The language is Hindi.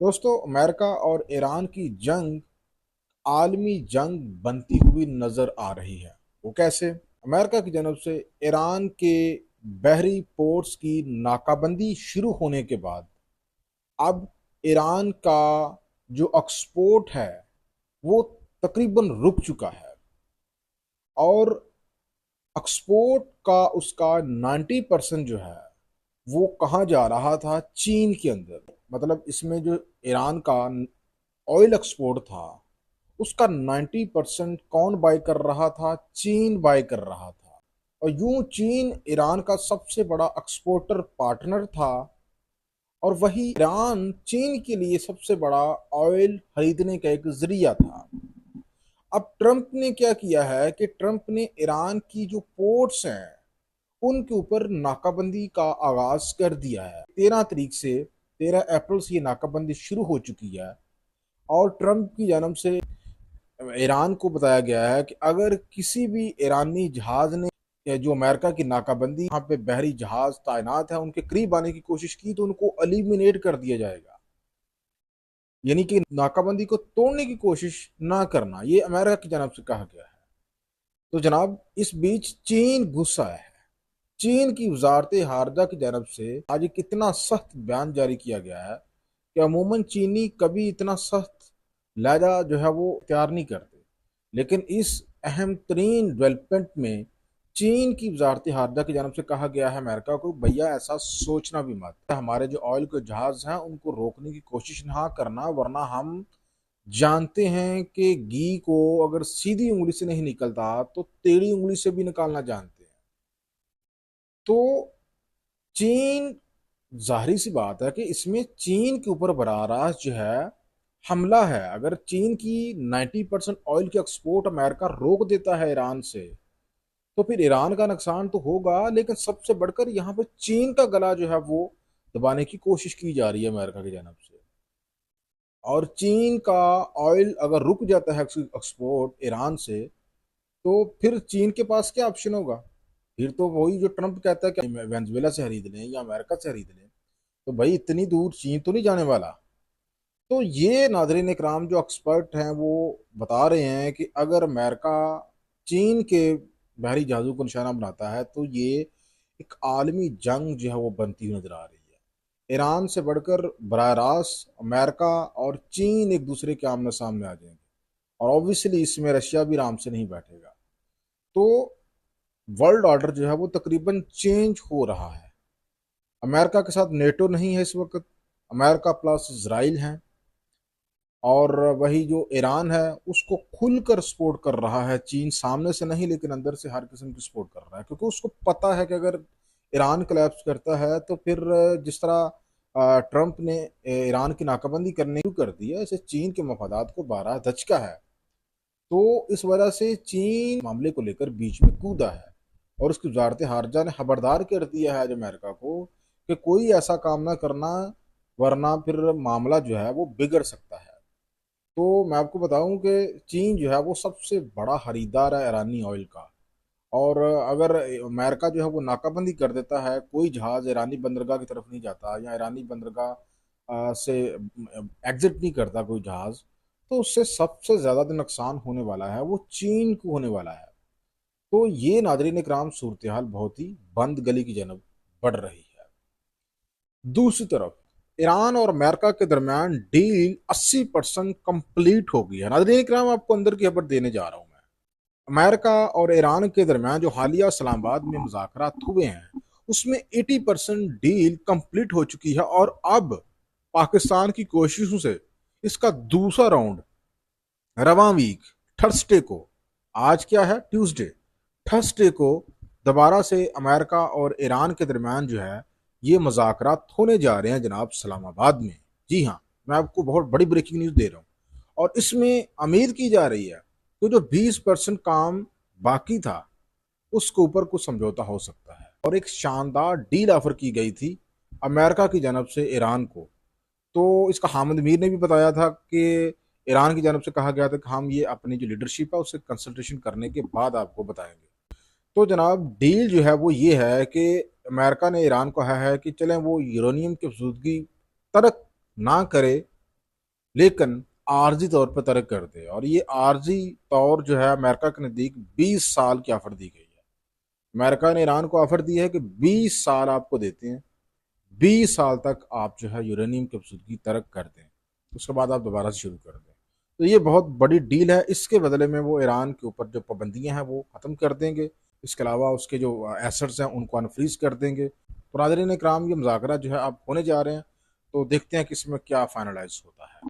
दोस्तों, अमेरिका और ईरान की जंग आलमी जंग बनती हुई नजर आ रही है। वो कैसे? अमेरिका की जानब से ईरान के बहरी पोर्ट्स की नाकाबंदी शुरू होने के बाद अब ईरान का जो एक्सपोर्ट है वो तकरीबन रुक चुका है। और एक्सपोर्ट का उसका 90% जो है वो कहाँ जा रहा था? चीन के अंदर। मतलब इसमें जो ईरान का ऑयल एक्सपोर्ट था उसका 90% कौन बाय कर रहा था? चीन बाय कर रहा था। और यूं चीन ईरान का सबसे बड़ा एक्सपोर्टर पार्टनर था, और वही ईरान चीन के लिए सबसे बड़ा ऑयल खरीदने का एक जरिया था। अब ट्रंप ने क्या किया है कि ट्रंप ने ईरान की जो पोर्ट्स हैं उनके ऊपर नाकाबंदी का आगाज कर दिया है। 13 तारीख से, 13 अप्रैल से ये नाकाबंदी शुरू हो चुकी है। और ट्रंप की जानब से ईरान को बताया गया है कि अगर किसी भी ईरानी जहाज ने या जो अमेरिका की नाकाबंदी यहाँ पे बहरी जहाज तैनात है उनके करीब आने की कोशिश की तो उनको एलिमिनेट कर दिया जाएगा। यानी कि नाकाबंदी को तोड़ने की कोशिश ना करना, ये अमेरिका की जानब से कहा गया है। तो जनाब, इस बीच चीन गुस्सा है। चीन की वजारत हारजा की जानब से आज एक इतना सख्त बयान जारी किया गया है कि अमूमन चीनी कभी इतना सख्त लहजा जो है वो इख्तियार नहीं करते। लेकिन इस अहम तरीन डेवलपमेंट में चीन की वजारत हारजा की जानब से कहा गया है अमेरिका को, भैया ऐसा सोचना भी मत, हमारे जो ऑयल के जहाज हैं उनको रोकने की कोशिश ना करना, वरना हम जानते हैं कि घी को अगर सीधी उंगली से नहीं निकलता तो टेढ़ी उंगली से भी निकालना जानते हैं। तो चीन, जाहिर सी बात है कि इसमें चीन के ऊपर बराह रास्त जो है हमला है। अगर चीन की 90% ऑयल की एक्सपोर्ट अमेरिका रोक देता है ईरान से तो फिर ईरान का नुकसान तो होगा, लेकिन सबसे बढ़कर यहाँ पर चीन का गला जो है वो दबाने की कोशिश की जा रही है अमेरिका की जानब से। और चीन का ऑयल अगर रुक जाता है एक्सपोर्ट ईरान से तो फिर चीन के पास क्या ऑप्शन होगा? फिर तो वही जो ट्रंप कहता है कि वेनेजुएला से खरीद लें या अमेरिका से खरीद लें। तो भाई इतनी दूर चीन तो नहीं जाने वाला। तो ये नाजरीन इकराम, जो एक्सपर्ट हैं वो बता रहे हैं कि अगर अमेरिका चीन के बहरी जहाज़ों को निशाना बनाता है तो ये एक आलमी जंग जो है वो बनती हुई नजर आ रही है। ईरान से बढ़कर बराह रास्त अमेरिका और चीन एक दूसरे के आमने सामने आ जाएंगे। और ऑब्वियसली इसमें रशिया भी आराम से नहीं बैठेगा। तो वर्ल्ड ऑर्डर जो है वो तकरीबन चेंज हो रहा है। अमेरिका के साथ नेटो नहीं है इस वक्त, अमेरिका प्लस इसराइल हैं। और वही जो ईरान है उसको खुलकर सपोर्ट कर रहा है चीन, सामने से नहीं लेकिन अंदर से हर किस्म की सपोर्ट कर रहा है, क्योंकि उसको पता है कि अगर ईरान कोलैप्स करता है तो फिर जिस तरह ट्रंप ने ईरान की नाकाबंदी करने शुरू कर दी है, ऐसे चीन के मफादात को बारहा धचका है। तो इस वजह से चीन मामले को लेकर बीच में कूदा है। और उसकी वजारत हारजा ने खबरदार कर दिया है आज अमेरिका को कि कोई ऐसा काम ना करना, वरना फिर मामला जो है वो बिगड़ सकता है। तो मैं आपको बताऊं कि चीन जो है वो सबसे बड़ा खरीदार है ईरानी ऑयल का। और अगर अमेरिका जो है वो नाकाबंदी कर देता है, कोई जहाज ईरानी बंदरगाह की तरफ नहीं जाता या ईरानी बंदरगाह से एग्जिट नहीं करता कोई जहाज, तो उससे सबसे ज़्यादा जो नुकसान होने वाला है वो चीन को होने वाला है। तो ये नाजरीन इकराम सूरत हाल बहुत ही बंद गली की जनब बढ़ रही है। दूसरी तरफ ईरान और अमेरिका के दरमियान डील 80% कंप्लीट हो गई है। नाज़रीन इकराम, आपको अंदर की खबर देने जा रहा हूं मैं। अमेरिका और ईरान के दरमियान जो हालिया इस्लामाबाद में मुज़ाकरात हुए हैं उसमें 80% डील कंप्लीट हो चुकी है। और अब पाकिस्तान की कोशिशों से इसका दूसरा राउंड रवां वीक थर्सडे को, आज क्या है, ट्यूसडे, थर्सडे को दोबारा से अमेरिका और ईरान के दरमियान जो है ये मुज़ाकरात होने जा रहे हैं जनाब इस्लामाबाद में। जी हाँ, मैं आपको बहुत बड़ी ब्रेकिंग न्यूज़ दे रहा हूँ। और इसमें उम्मीद की जा रही है कि जो 20% काम बाकी था उसके ऊपर कुछ समझौता हो सकता है। और एक शानदार डील ऑफर की गई थी अमेरिका की जानब से ईरान को। तो इसका हामिद मीर ने भी बताया था कि ईरान की जानब से कहा गया था कि हम ये अपनी जो लीडरशिप है उससे कंसल्टेशन करने के बाद आपको बताएंगे। तो जनाब, डील जो है वो ये है कि अमेरिका ने ईरान को कहा है कि चलें वो यूरेनियम की मौजूदगी तर्क ना करे लेकिन आर्जी तौर पर तर्क कर दे। और ये आर्जी तौर जो है अमेरिका के नज़दीक 20 साल की ऑफर दी गई है। अमेरिका ने ईरान को ऑफर दी है कि 20 साल आपको देते हैं, 20 साल तक आप जो है यूरेनियम की उपसूदगी तर्क कर दें, उसके बाद आप दोबारा से शुरू कर दें। तो ये बहुत बड़ी डील है। इसके बदले में वो ईरान के ऊपर जो पाबंदियां हैं वो ख़त्म कर देंगे। इसके अलावा उसके जो एसेट्स हैं उनको अनफ्रीज कर देंगे। तो नाज़रीन इकराम, ये मुज़ाकरा जो है अब होने जा रहे हैं, तो देखते हैं कि इसमें क्या फाइनलाइज होता है।